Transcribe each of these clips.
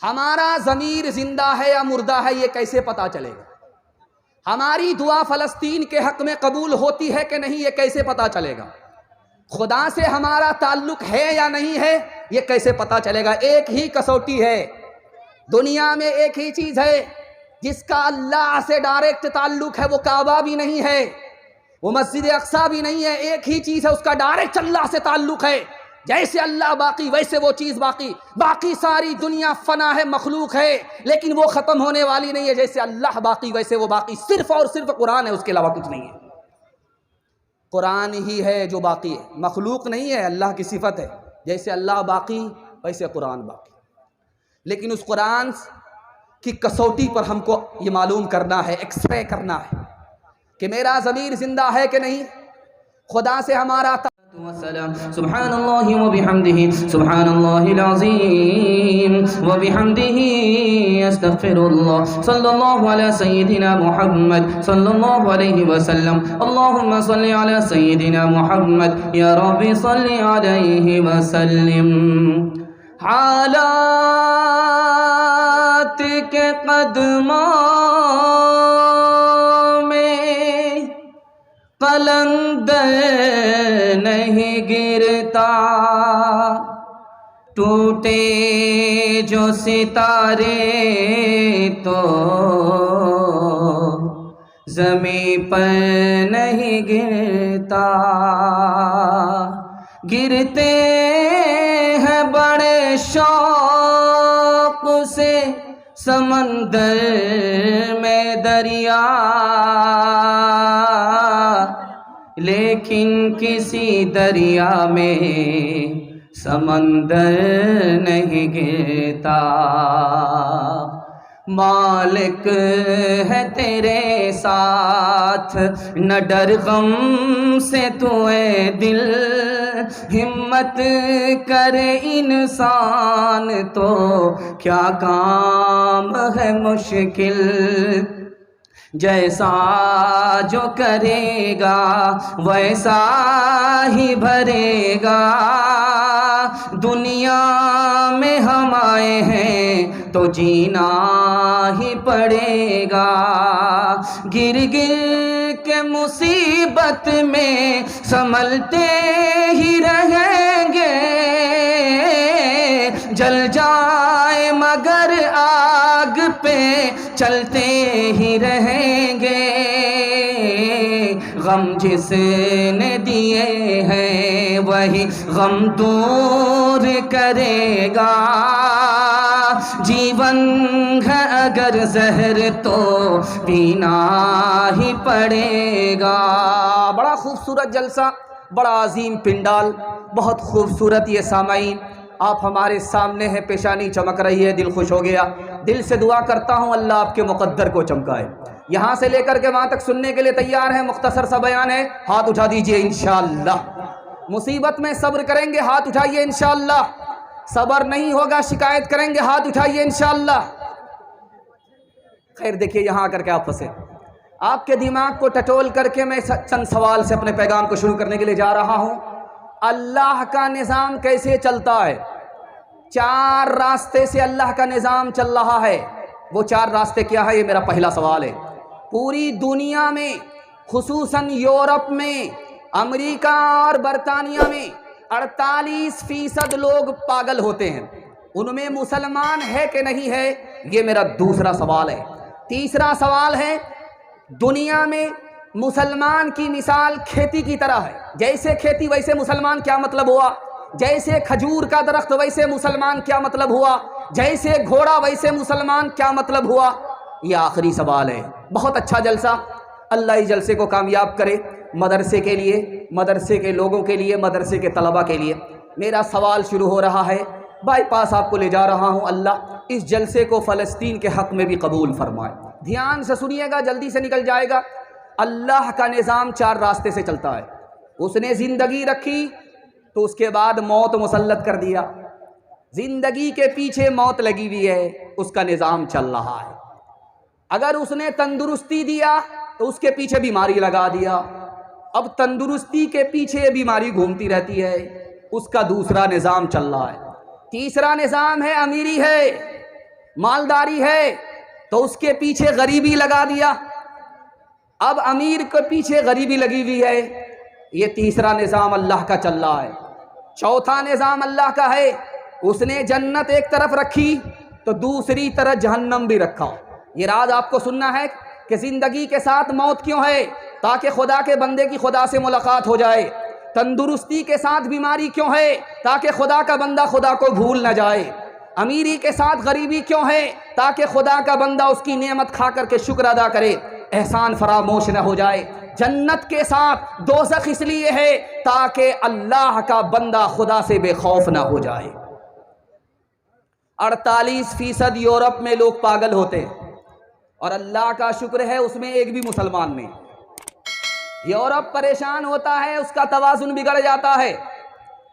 ہمارا ضمیر زندہ ہے یا مردہ ہے یہ کیسے پتا چلے گا؟ ہماری دعا فلسطین کے حق میں قبول ہوتی ہے کہ نہیں یہ کیسے پتا چلے گا؟ خدا سے ہمارا تعلق ہے یا نہیں ہے یہ کیسے پتا چلے گا؟ ایک ہی کسوٹی ہے دنیا میں، ایک ہی چیز ہے جس کا اللہ سے ڈائریکٹ تعلق ہے، وہ کعبہ بھی نہیں ہے، وہ مسجد اقصیٰ بھی نہیں ہے، ایک ہی چیز ہے اس کا ڈائریکٹ اللہ سے تعلق ہے۔ جیسے اللہ باقی ویسے وہ چیز باقی، باقی ساری دنیا فنا ہے، مخلوق ہے لیکن وہ ختم ہونے والی نہیں ہے۔ جیسے اللہ باقی ویسے وہ باقی، صرف اور صرف قرآن ہے، اس کے علاوہ کچھ نہیں ہے۔ قرآن ہی ہے جو باقی ہے، مخلوق نہیں ہے، اللہ کی صفت ہے۔ جیسے اللہ باقی ویسے قرآن باقی، لیکن اس قرآن کی کسوٹی پر ہم کو یہ معلوم کرنا ہے، ایکس رے کرنا ہے کہ میرا ضمیر زندہ ہے کہ نہیں، خدا سے ہمارا سبحان اللہ وبحمدہ سبحان اللہ العظیم وبحمدہ استغفر اللہ صلی اللہ علی سیدنا محمد صلی اللہ علیہ وسلم اللہم صلی علی سیدنا محمد یا رب صلی علیہ وسلم۔ حالات کے قدموں میں قلندر نہیں گرتا، ٹوٹے جو ستارے تو زمین پر نہیں گرتا، گرتے ہیں بڑے شوق سے سمندر میں دریا، لیکن کسی دریا میں سمندر نہیں گرتا۔ مالک ہے تیرے ساتھ نہ ڈر غم سے تو اے دل، ہمت کرے انسان تو کیا کام ہے مشکل، جیسا جو کرے گا ویسا ہی بھرے گا، دنیا میں ہم آئے ہیں تو جینا ہی پڑے گا، گر گر کے مصیبت میں سنبھلتے ہی رہیں گے، جل جائے مگر آگ پہ چلتے ہی رہیں گے، غم جس نے دیے ہیں وہی غم دور کرے گا، جیون ہے اگر زہر تو پینا ہی پڑے گا۔ بڑا خوبصورت جلسہ، بڑا عظیم پنڈال، بہت خوبصورت یہ سامعین، آپ ہمارے سامنے ہیں، پیشانی چمک رہی ہے، دل خوش ہو گیا۔ دل سے دعا کرتا ہوں اللہ آپ کے مقدر کو چمکائے۔ یہاں سے لے کر کے وہاں تک سننے کے لیے تیار ہیں؟ مختصر سا بیان ہے، ہاتھ اٹھا دیجئے انشاءاللہ۔ مصیبت میں صبر کریں گے، ہاتھ اٹھائیے انشاءاللہ۔ صبر نہیں ہوگا شکایت کریں گے، ہاتھ اٹھائیے انشاءاللہ۔ خیر دیکھیے یہاں آ کر کے آپ پھنسے، آپ کے دماغ کو ٹٹول کر کے میں چند سوال سے اپنے پیغام کو شروع کرنے کے لیے جا رہا ہوں۔ اللہ کا نظام کیسے چلتا ہے؟ چار راستے سے اللہ کا نظام چل رہا ہے۔ وہ چار راستے کیا ہے؟ یہ میرا پہلا سوال ہے۔ پوری دنیا میں خصوصاً یورپ میں، امریکہ اور برطانیہ میں 48% لوگ پاگل ہوتے ہیں، ان میں مسلمان ہے کہ نہیں ہے؟ یہ میرا دوسرا سوال ہے۔ تیسرا سوال ہے، دنیا میں مسلمان کی مثال کھیتی کی طرح ہے، جیسے کھیتی ویسے مسلمان، کیا مطلب ہوا؟ جیسے کھجور کا درخت ویسے مسلمان، کیا مطلب ہوا؟ جیسے گھوڑا ویسے مسلمان، کیا مطلب ہوا؟ یہ آخری سوال ہے۔ بہت اچھا جلسہ، اللہ اس جلسے کو کامیاب کرے، مدرسے کے لیے، مدرسے کے لوگوں کے لیے، مدرسے کے طلبہ کے لیے۔ میرا سوال شروع ہو رہا ہے، بائی پاس آپ کو لے جا رہا ہوں، اللہ اس جلسے کو فلسطین کے حق میں بھی قبول فرمائے۔ دھیان سے سنیے گا، جلدی سے نکل جائے گا۔ اللہ کا نظام چار راستے سے چلتا ہے۔ اس نے زندگی رکھی تو اس کے بعد موت مسلط کر دیا، زندگی کے پیچھے موت لگی ہوئی ہے، اس کا نظام چل رہا ہے۔ اگر اس نے تندرستی دیا تو اس کے پیچھے بیماری لگا دیا، اب تندرستی کے پیچھے بیماری گھومتی رہتی ہے، اس کا دوسرا نظام چل رہا ہے۔ تیسرا نظام ہے امیری ہے، مالداری ہے تو اس کے پیچھے غریبی لگا دیا، اب امیر کے پیچھے غریبی لگی ہوئی ہے۔ یہ تیسرا نظام اللہ کا چل رہا ہے۔ چوتھا نظام اللہ کا ہے، اس نے جنت ایک طرف رکھی تو دوسری طرف جہنم بھی رکھا۔ یہ راز آپ کو سننا ہے کہ زندگی کے ساتھ موت کیوں ہے؟ تاکہ خدا کے بندے کی خدا سے ملاقات ہو جائے۔ تندرستی کے ساتھ بیماری کیوں ہے؟ تاکہ خدا کا بندہ خدا کو بھول نہ جائے۔ امیری کے ساتھ غریبی کیوں ہے؟ تاکہ خدا کا بندہ اس کی نعمت کھا کر کے شکر ادا کرے، احسان فراموش نہ ہو جائے۔ جنت کے ساتھ دوزخ اس لیے ہے تاکہ اللہ کا بندہ خدا سے بے خوف نہ ہو جائے۔ 48% یورپ میں لوگ پاگل ہوتے ہیں، اور اللہ کا شکر ہے اس میں ایک بھی مسلمان نہیں۔ یورپ پریشان ہوتا ہے، اس کا توازن بگڑ جاتا ہے۔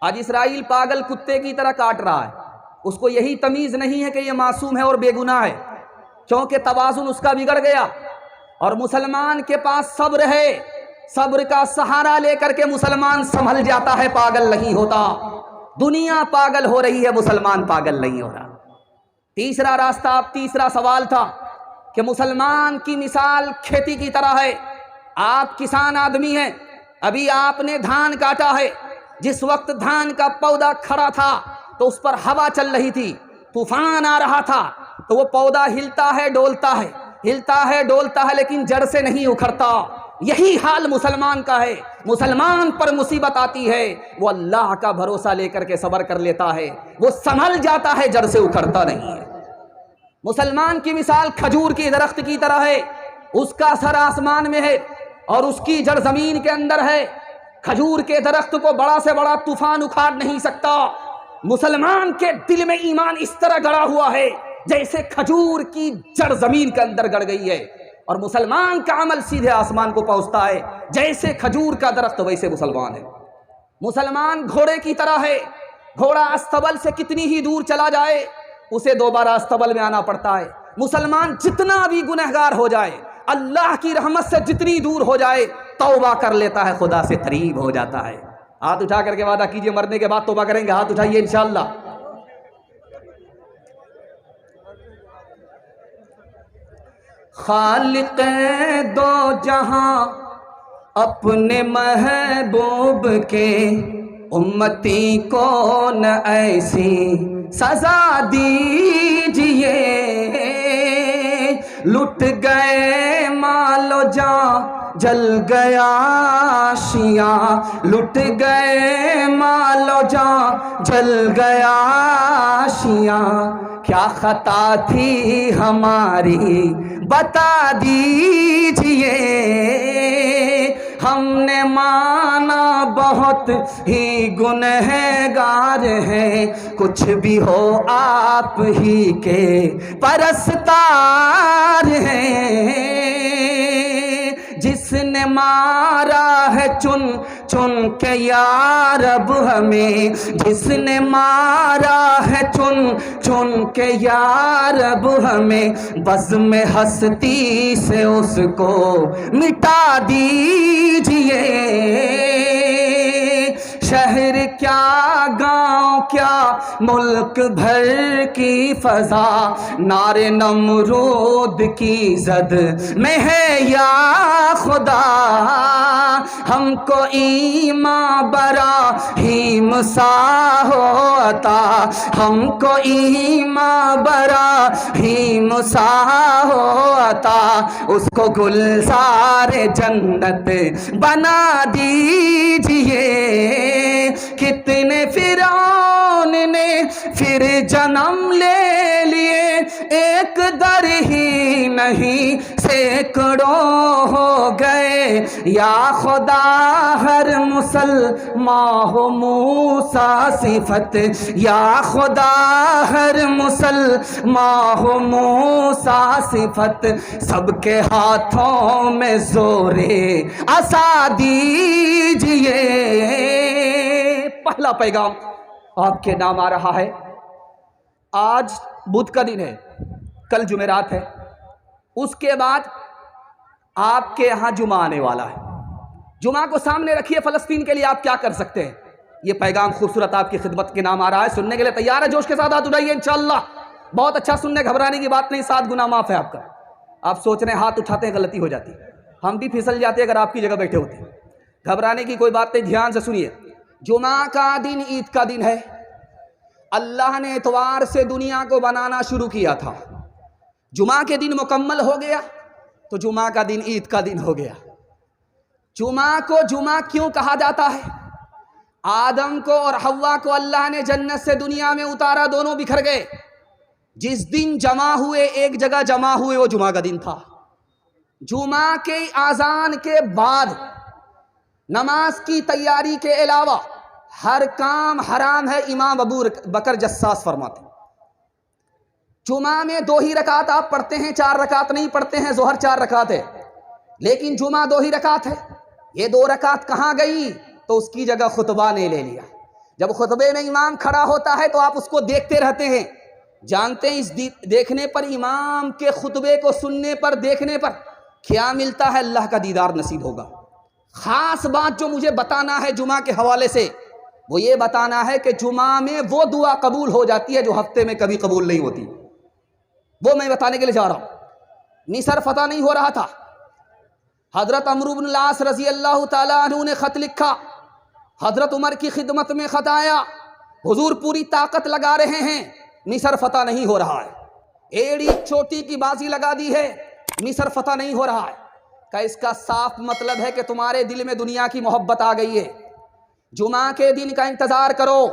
آج اسرائیل پاگل کتے کی طرح کاٹ رہا ہے، اس کو یہی تمیز نہیں ہے کہ یہ معصوم ہے اور بے گناہ ہے، کیونکہ توازن اس کا بگڑ گیا۔ اور مسلمان کے پاس صبر ہے، صبر کا سہارا لے کر کے مسلمان سنبھل جاتا ہے، پاگل نہیں ہوتا۔ دنیا پاگل ہو رہی ہے، مسلمان پاگل نہیں ہو رہا۔ تیسرا راستہ، تیسرا سوال تھا کہ مسلمان کی مثال کھیتی کی طرح ہے۔ آپ کسان آدمی ہیں، ابھی آپ نے دھان کاٹا ہے، جس وقت دھان کا پودا کھڑا تھا تو اس پر ہوا چل رہی تھی، طوفان آ رہا تھا، تو وہ پودا ہلتا ہے ڈولتا ہے، ہلتا ہے ڈولتا ہے، لیکن جڑ سے نہیں اکھڑتا۔ یہی حال مسلمان کا ہے۔ مسلمان پر مصیبت آتی ہے، وہ اللہ کا بھروسہ لے کر کے صبر کر لیتا ہے، وہ سنبھل جاتا ہے، جڑ سے اکھڑتا نہیں ہے۔ مسلمان کی مثال کھجور کی درخت کی طرح ہے، اس کا سر آسمان میں ہے اور اس کی جڑ زمین کے اندر ہے۔ کھجور کے درخت کو بڑا سے بڑا طوفان اکھاڑ نہیں سکتا۔ مسلمان کے دل میں ایمان اس طرح گڑا ہوا ہے جیسے کھجور کی جڑ زمین کے اندر گڑ گئی ہے، اور مسلمان کا عمل سیدھے آسمان کو پہنچتا ہے، جیسے کھجور کا درخت ویسے مسلمان ہے۔ مسلمان گھوڑے کی طرح ہے، گھوڑا استبل سے کتنی ہی دور چلا جائے اسے دوبارہ استبل میں آنا پڑتا ہے۔ مسلمان جتنا بھی گنہگار ہو جائے، اللہ کی رحمت سے جتنی دور ہو جائے، توبہ کر لیتا ہے، خدا سے قریب ہو جاتا ہے۔ ہاتھ اٹھا کر کے وعدہ کیجئے مرنے کے بعد توبہ کریں گے، ہاتھ اٹھائیے انشاءاللہ۔ خالق دو جہاں اپنے محبوب کے، امتی کو نہ ایسی سزا دیجئے۔ لٹ گئے مال و جان، جل گیا شیعہ، لٹ گئے مال و جان، جل گیا شیعہ۔ کیا خطا تھی ہماری بتا دیجئے، ہم نے مانا بہت ہی گنہگار ہیں، کچھ بھی ہو آپ ہی کے پرستار ہیں۔ جس نے مارا ہے چن چن کے یا رب ہمیں، جس نے مارا ہے چن چن کے یا رب ہمیں، بزم ہستی سے اس کو مٹا دیجئے۔ شہر کیا گاؤں کیا ملک بھر کی فضا، نار نمرود کی زد میں ہے یا خدا۔ ہم کو ایمان براہیم سا ہو عطا، ہم کو ایمان براہیم سا ہو عطا، اس کو گلزار جنت بنا دیجئے۔ کتنے فرعون نے پھر جنم لے لیے، ایک در ہی نہیں سینکڑوں ہو گئے۔ یا خدا ہر مسلمان ہو موسیٰ صفت، یا خدا ہر مسلمان ہو موسیٰ صفت، سب کے ہاتھوں میں زور عصا دیجئے۔ پہلا پیغام آپ کے نام آ رہا ہے۔ آج بدھ کا دن ہے، کل جمعرات ہے، اس کے بعد آپ کے یہاں جمعہ آنے والا ہے۔ جمعہ کو سامنے رکھیے، فلسطین کے لیے آپ کیا کر سکتے ہیں، یہ پیغام خوبصورت آپ کی خدمت کے نام آ رہا ہے۔ سننے کے لیے تیار ہے؟ جوش کے ساتھ ہاتھ اٹھائیے انشاءاللہ۔ بہت اچھا سننے، گھبرانے کی بات نہیں، 7 گنا معاف ہے آپ کا. آپ سوچ رہے ہیں ہاتھ اٹھاتے ہیں غلطی ہو جاتی، ہم بھی پھسل جاتے اگر آپ کی جگہ بیٹھے ہوتے. گھبرانے کی کوئی بات نہیں، دھیان سے سنیے. جمعہ کا دن عید کا دن ہے. اللہ نے اتوار سے دنیا کو بنانا شروع کیا تھا. جمعہ کے دن مکمل ہو گیا تو جمعہ کا دن عید کا دن ہو گیا. جمعہ کو جمعہ کیوں کہا جاتا ہے؟ آدم کو اور حوا کو اللہ نے جنت سے دنیا میں اتارا، دونوں بکھر گئے. جس دن جمع ہوئے، ایک جگہ جمع ہوئے، وہ جمعہ کا دن تھا. جمعہ کے اذان کے بعد نماز کی تیاری کے علاوہ ہر کام حرام ہے. امام ابو بکر جساس فرماتے ہیں جمعہ میں 2 ہی رکعت آپ پڑھتے ہیں، 4 رکعت نہیں پڑھتے ہیں. ظہر 4 رکعت ہے لیکن جمعہ 2 ہی رکعت ہے. یہ 2 رکعت کہاں گئی؟ تو اس کی جگہ خطبہ نے لے لیا. جب خطبے میں امام کھڑا ہوتا ہے تو آپ اس کو دیکھتے رہتے ہیں. جانتے ہیں اس دیکھنے پر، امام کے خطبے کو سننے پر، دیکھنے پر کیا ملتا ہے؟ اللہ کا دیدار نصیب ہوگا. خاص بات جو مجھے بتانا ہے جمعہ کے حوالے سے، وہ یہ بتانا ہے کہ جمعہ میں وہ دعا قبول ہو جاتی ہے جو ہفتے میں کبھی قبول نہیں ہوتی. وہ میں بتانے کے لیے جا رہا ہوں. مصر فتح نہیں ہو رہا تھا. حضرت عمرو بن العاص رضی اللہ تعالیٰ عنہ نے خط لکھا. حضرت عمر کی خدمت میں خط آیا، حضور پوری طاقت لگا رہے ہیں، مصر فتح نہیں ہو رہا ہے. ایڑی چوٹی کی بازی لگا دی ہے، مصر فتح نہیں ہو رہا ہے. کہ اس کا صاف مطلب ہے کہ تمہارے دل میں دنیا کی محبت آ گئی ہے. جمعہ کے دن کا انتظار کرو.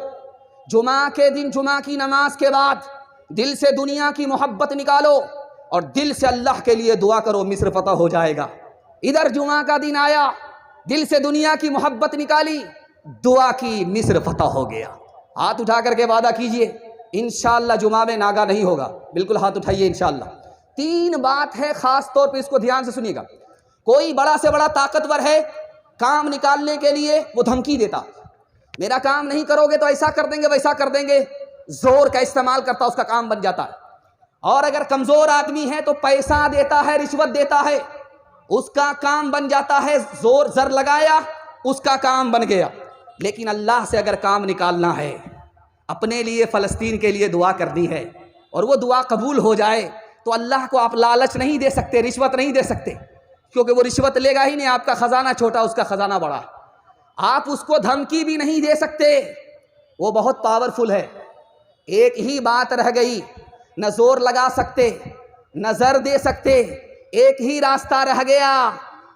جمعہ کے دن جمعہ کی نماز کے بعد دل سے دنیا کی محبت نکالو اور دل سے اللہ کے لیے دعا کرو، مصر فتح ہو جائے گا. ادھر جمعہ کا دن آیا، دل سے دنیا کی محبت نکالی، دعا کی، مصر فتح ہو گیا. ہاتھ اٹھا کر کے وعدہ کیجئے انشاءاللہ جمعہ میں ناگا نہیں ہوگا. بالکل ہاتھ اٹھائیے انشاءاللہ. 3 بات ہے خاص طور پہ، اس کو دھیان سے سنیے گا. کوئی بڑا سے بڑا طاقتور ہے، کام نکالنے کے لیے وہ دھمکی دیتا، میرا کام نہیں کرو گے تو ایسا کر دیں گے، ویسا کر دیں گے. زور کا استعمال کرتا، اس کا کام بن جاتا ہے. اور اگر کمزور آدمی ہے تو پیسہ دیتا ہے، رشوت دیتا ہے، اس کا کام بن جاتا ہے. زور زر لگایا، اس کا کام بن گیا. لیکن اللہ سے اگر کام نکالنا ہے، اپنے لیے، فلسطین کے لیے دعا کرنی ہے اور وہ دعا قبول ہو جائے تو اللہ کو آپ لالچ نہیں دے سکتے، رشوت نہیں دے سکتے، کیونکہ وہ رشوت لے گا ہی نہیں. آپ کا خزانہ چھوٹا، اس کا خزانہ بڑا. آپ اس کو دھمکی بھی نہیں دے سکتے، وہ بہت پاورفل ہے. ایک ہی بات رہ گئی، نہ زور لگا سکتے، نہ زر دے سکتے. ایک ہی راستہ رہ گیا،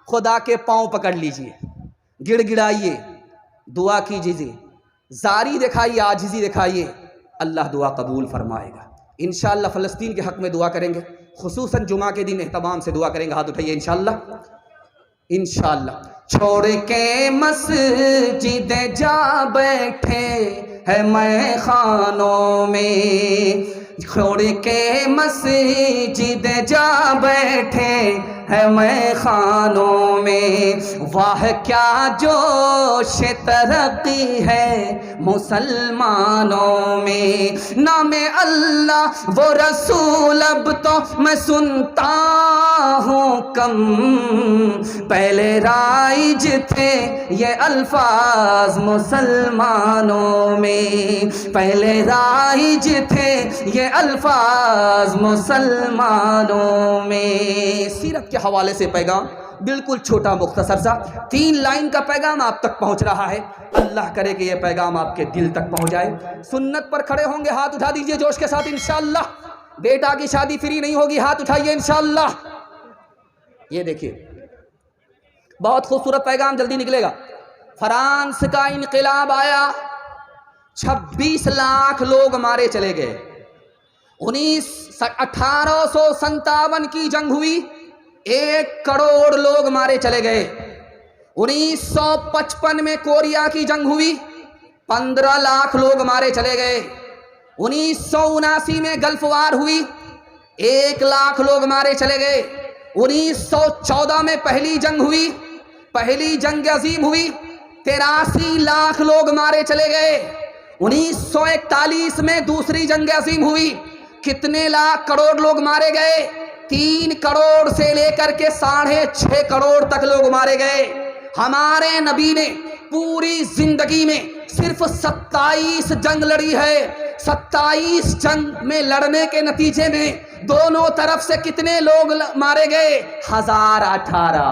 خدا کے پاؤں پکڑ لیجئے، گڑ گڑائیے، دعا کیجئے، زاری دکھائیے، عاجزی دکھائیے، اللہ دعا قبول فرمائے گا. انشاءاللہ فلسطین کے حق میں دعا کریں گے، خصوصاً جمعہ کے دن اہتمام سے دعا کریں گے. ہاتھ اٹھائیے انشاءاللہ. انشاءاللہ. چھوڑ کے مسجد جا بیٹھے ہے میں خانوں میں، چھوڑ کے مسجد جا بیٹھے ہے میں خانوں میں. واہ کیا جوش ترقی ہے مسلمانوں میں، نام اللہ وہ رسول اب تو میں سنتا ہوں کم. پہلے رائج تھے یہ الفاظ مسلمانوں میں، پہلے رائج تھے یہ الفاظ مسلمانوں میں. سیرت کے حوالے سے پیغام بالکل چھوٹا مختصر سا 3 لائن کا پیغام آپ تک پہنچ رہا ہے. اللہ کرے کہ یہ پیغام آپ کے دل تک پہنچ جائے. سنت پر کھڑے ہوں گے، ہاتھ اٹھا دیجئے جوش کے ساتھ انشاءاللہ. بیٹا کی شادی فری نہیں ہوگی، ہاتھ اٹھائیے انشاءاللہ. یہ دیکھیے بہت خوبصورت پیغام جلدی نکلے گا. فرانس کا انقلاب آیا، 26 لاکھ لوگ مارے چلے گئے. 1857 کی جنگ ہوئی، 1 کروڑ لوگ مارے چلے گئے. 1955 میں کوریا کی جنگ ہوئی، 15 لاکھ لوگ مارے چلے گئے. 1979 میں گلف وار ہوئی، 1 لاکھ لوگ مارے چلے گئے. 1914 میں پہلی جنگ ہوئی، پہلی جنگ عظیم ہوئی، 83 لاکھ لوگ مارے چلے گئے. 1941 میں دوسری جنگ عظیم ہوئی، کتنے لاکھ کروڑ لوگ مارے گئے؟ 3 کروڑ سے لے کر کے 6.5 کروڑ تک لوگ مارے گئے. ہمارے نبی نے پوری زندگی میں صرف 27 جنگ لڑی ہے. 27 جنگ میں لڑنے کے نتیجے میں دونوں طرف سے کتنے لوگ مارے گئے؟ 1018.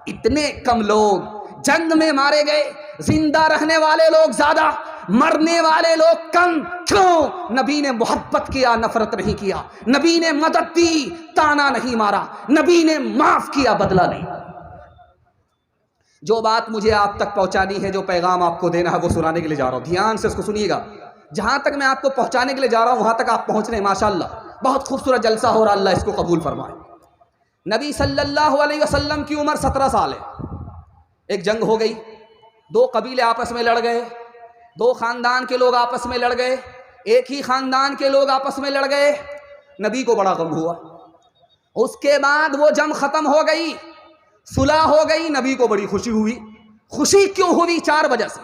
اتنے کم لوگ جنگ میں مارے گئے، زندہ رہنے والے لوگ زیادہ، مرنے والے لوگ کم. کیوں؟ نبی نے محبت کیا، نفرت نہیں کیا. نبی نے مدد دی، تانا نہیں مارا. نبی نے معاف کیا، بدلہ نہیں. جو بات مجھے آپ تک پہنچانی ہے، جو پیغام آپ کو دینا ہے، وہ سنانے کے لیے جا رہا ہوں. دھیان سے اس کو سنیے گا. جہاں تک میں آپ کو پہنچانے کے لیے جا رہا ہوں وہاں تک آپ پہنچ رہے ہیں. ماشاءاللہ بہت خوبصورت جلسہ ہو رہا، اللہ اس کو قبول فرمائے. نبی صلی اللہ علیہ وسلم کی عمر 17 سال ہے. ایک جنگ ہو گئی، 2 قبیلے آپس میں لڑ گئے، 2 خاندان کے لوگ آپس میں لڑ گئے، ایک ہی خاندان کے لوگ آپس میں لڑ گئے. نبی کو بڑا غم ہوا. اس کے بعد وہ جنگ ختم ہو گئی، صلح ہو گئی. نبی کو بڑی خوشی ہوئی. خوشی کیوں ہوئی؟ 4 وجہ سے.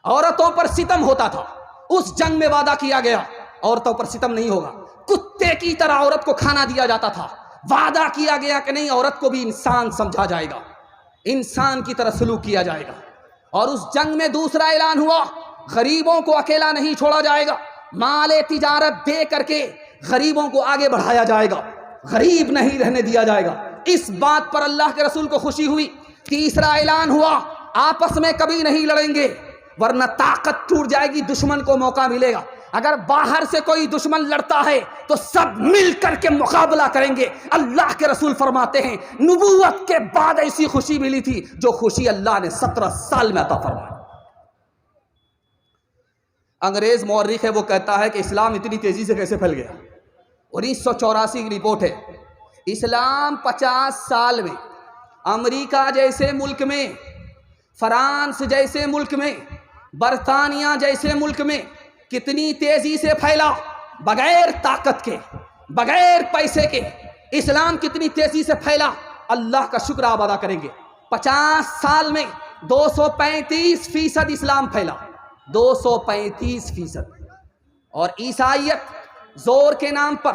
عورتوں پر ستم ہوتا تھا، اس جنگ میں وعدہ کیا گیا عورتوں پر ستم نہیں ہوگا. کتے کی طرح عورت کو کھانا دیا جاتا تھا. وعدہ کیا گیا کہ نہیں، عورت کو بھی انسان سمجھا جائے گا، انسان کی طرح سلوک کیا جائے گا. اور اس جنگ میں دوسرا اعلان ہوا، غریبوں کو اکیلا نہیں چھوڑا جائے گا، مال تجارت دے کر کے غریبوں کو آگے بڑھایا جائے گا، غریب نہیں رہنے دیا جائے گا. اس بات پر اللہ کے رسول کو خوشی ہوئی. تیسرا اعلان ہوا، آپس میں کبھی نہیں لڑیں گے ورنہ طاقت ٹوٹ جائے گی، دشمن کو موقع ملے گا. اگر باہر سے کوئی دشمن لڑتا ہے تو سب مل کر کے مقابلہ کریں گے. اللہ کے رسول فرماتے ہیں نبوت کے بعد ایسی خوشی ملی تھی جو خوشی اللہ نے 17 سال میں عطا فرمائی. انگریز مورخ ہے، وہ کہتا ہے کہ اسلام اتنی تیزی سے کیسے پھیل گیا. 1984 کی رپورٹ ہے. اسلام 50 سال میں امریکہ جیسے ملک میں، فرانس جیسے ملک میں، برطانیہ جیسے ملک میں کتنی تیزی سے پھیلا. بغیر طاقت کے، بغیر پیسے کے اسلام کتنی تیزی سے پھیلا. اللہ کا شکر آپ ادا کریں گے. 50 سال میں 235% اسلام پھیلا، 235%. اور عیسائیت زور کے نام پر،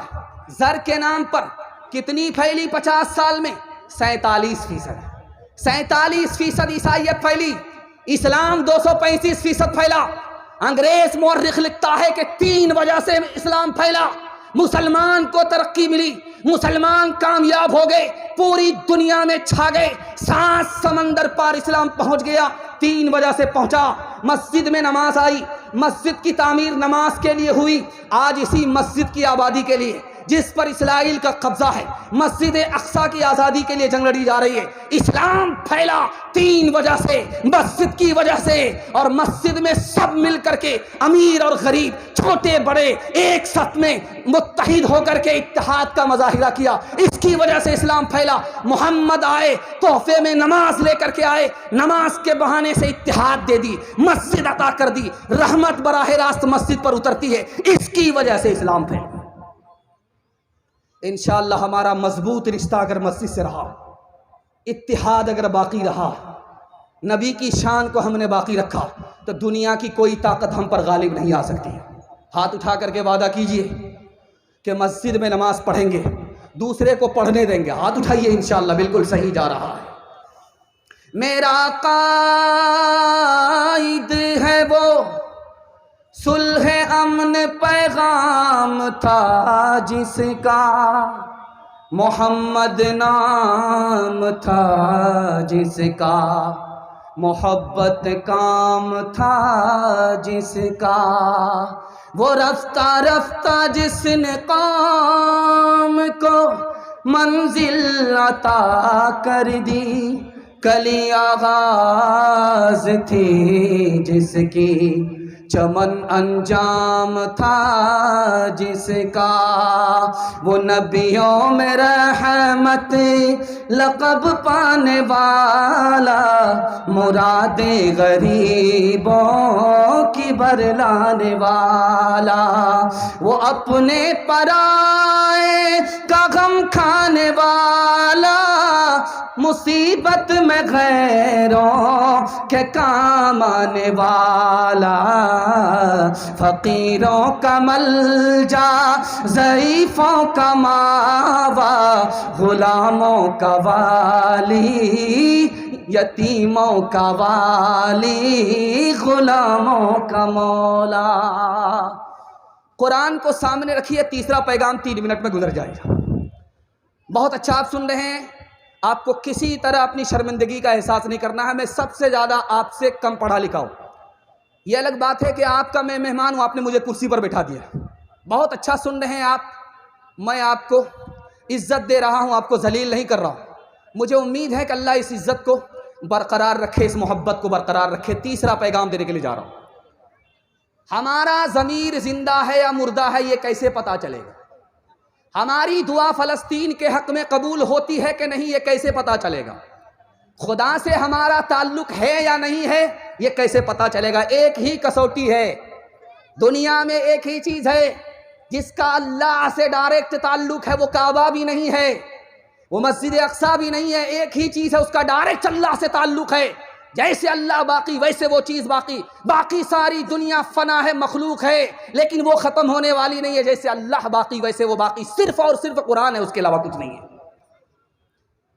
زر کے نام پر کتنی پھیلی 50 سال میں؟ 47%. 47% عیسائیت پھیلی، اسلام 235% پھیلا. انگریز مورخ لکھتا ہے کہ 3 وجہ سے اسلام پھیلا. مسلمان کو ترقی ملی، مسلمان کامیاب ہو گئے، پوری دنیا میں چھا گئے، 7 سمندر پار اسلام پہنچ گیا. 3 وجہ سے پہنچا. مسجد میں نماز آئی، مسجد کی تعمیر نماز کے لیے ہوئی. آج اسی مسجد کی آبادی کے لیے جس پر اسرائیل کا قبضہ ہے، مسجد اقصیٰ کی آزادی کے لیے جنگ لڑی جا رہی ہے. اسلام پھیلا 3 وجہ سے، مسجد کی وجہ سے. اور مسجد میں سب مل کر کے، امیر اور غریب، چھوٹے بڑے، ایک صف میں متحد ہو کر کے اتحاد کا مظاہرہ کیا. اس کی وجہ سے اسلام پھیلا. محمد آئے، تحفے میں نماز لے کر کے آئے، نماز کے بہانے سے اتحاد دے دی، مسجد عطا کر دی، رحمت براہ راست مسجد پر اترتی ہے. اس کی وجہ سے اسلام پھیلا. انشاءاللہ ہمارا مضبوط رشتہ اگر مسجد سے رہا، اتحاد اگر باقی رہا، نبی کی شان کو ہم نے باقی رکھا، تو دنیا کی کوئی طاقت ہم پر غالب نہیں آ سکتی. ہاتھ اٹھا کر کے وعدہ کیجئے کہ مسجد میں نماز پڑھیں گے، دوسرے کو پڑھنے دیں گے. ہاتھ اٹھائیے، انشاءاللہ بالکل صحیح جا رہا ہے. میرا قائد ہے وہ، صلح امن پیغام تھا جس کا، محمد نام تھا جس کا، محبت کام تھا جس کا. وہ رفتہ رفتہ جس نے قوم کو منزل عطا کر دی، کلی آغاز تھی جس کی، چمن انجام تھا جس کا. وہ نبیوں میں رحمت لقب پانے والا، مراد غریبوں کی برلانے والا. وہ اپنے پرائے کا غم کھانے والا، مصیبت میں غیروں کے کام آنے والا. فقیروں کا ملجا، ضعیفوں کا ماوا، غلاموں کا والی، یتیموں کا والی، غلاموں کا مولا. قرآن کو سامنے رکھیے، تیسرا پیغام 3 منٹ میں گزر جائے گا۔ بہت اچھا آپ سن رہے ہیں، آپ کو کسی طرح اپنی شرمندگی کا احساس نہیں کرنا ہے۔ میں سب سے زیادہ آپ سے کم پڑھا لکھا ہوں، یہ الگ بات ہے کہ آپ کا میں مہمان ہوں، آپ نے مجھے کرسی پر بٹھا دیا۔ بہت اچھا سن رہے ہیں آپ، میں آپ کو عزت دے رہا ہوں، آپ کو ذلیل نہیں کر رہا ہوں۔ مجھے امید ہے کہ اللہ اس عزت کو برقرار رکھے، اس محبت کو برقرار رکھے۔ تیسرا پیغام دینے کے لیے جا رہا ہوں۔ ہمارا ضمیر زندہ ہے یا مردہ ہے، یہ کیسے پتا چلے گا؟ ہماری دعا فلسطین کے حق میں قبول ہوتی ہے کہ نہیں، یہ کیسے پتا چلے گا؟ خدا سے ہمارا تعلق ہے یا نہیں ہے، یہ کیسے پتا چلے گا؟ ایک ہی کسوٹی ہے دنیا میں، ایک ہی چیز ہے جس کا اللہ سے ڈائریکٹ تعلق ہے، وہ کعبہ بھی نہیں ہے، وہ مسجد اقصیٰ بھی نہیں ہے۔ ایک ہی چیز ہے، اس کا ڈائریکٹ اللہ سے تعلق ہے۔ جیسے اللہ باقی ویسے وہ چیز باقی، باقی ساری دنیا فنا ہے، مخلوق ہے، لیکن وہ ختم ہونے والی نہیں ہے۔ جیسے اللہ باقی ویسے وہ باقی، صرف اور صرف قرآن ہے، اس کے علاوہ کچھ نہیں ہے۔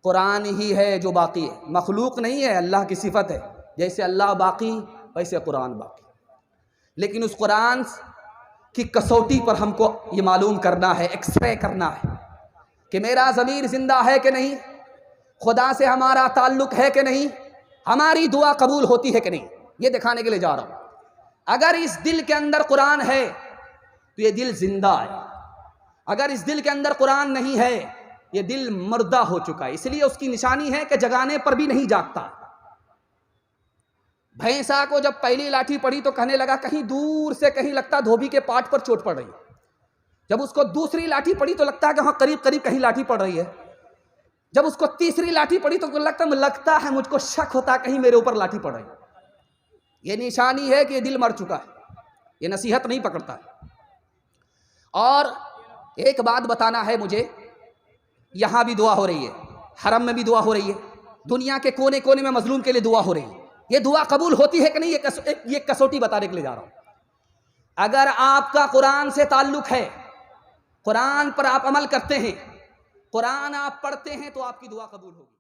قرآن ہی ہے جو باقی ہے، مخلوق نہیں ہے، اللہ کی صفت ہے۔ جیسے اللہ باقی ویسے قرآن باقی، لیکن اس قرآن کی کسوٹی پر ہم کو یہ معلوم کرنا ہے، ایکس رے کرنا ہے کہ میرا ضمیر زندہ ہے کہ نہیں، خدا سے ہمارا تعلق ہے کہ نہیں، ہماری دعا قبول ہوتی ہے کہ نہیں، یہ دکھانے کے لیے جا رہا ہوں۔ اگر اس دل کے اندر قرآن ہے تو یہ دل زندہ ہے، اگر اس دل کے اندر قرآن نہیں ہے یہ دل مردہ ہو چکا ہے۔ اس لیے اس کی نشانی ہے کہ جگانے پر بھی نہیں جاگتا۔ بھینسا کو جب پہلی لاٹھی پڑی تو کہنے لگا کہیں دور سے کہیں لگتا دھوبی کے پاٹ پر چوٹ پڑ رہی ہے۔ جب اس کو دوسری لاٹھی پڑی تو لگتا ہے کہ ہاں قریب قریب کہیں لاٹھی پڑ رہی ہے۔ جب اس کو تیسری لاٹھی پڑی تو لگتا ہے مجھ کو شک ہوتا ہے کہیں میرے اوپر لاٹھی پڑ رہی ہے۔ یہ نشانی ہے کہ یہ دل مر چکا ہے، یہ نصیحت نہیں پکڑتا ہے۔ اور ایک بات بتانا ہے مجھے، یہاں بھی دعا ہو رہی ہے، حرم میں بھی دعا ہو رہی ہے، دنیا کے کونے کونے میں مظلوم کے لیے دعا ہو رہی ہے۔ یہ دعا قبول ہوتی ہے کہ نہیں، یہ کسوٹی بتانے کے لیے جا رہا ہوں۔ اگر آپ کا قرآن سے تعلق ہے، قرآن پر آپ عمل کرتے ہیں، قرآن آپ پڑھتے ہیں، تو آپ کی دعا قبول ہوگی۔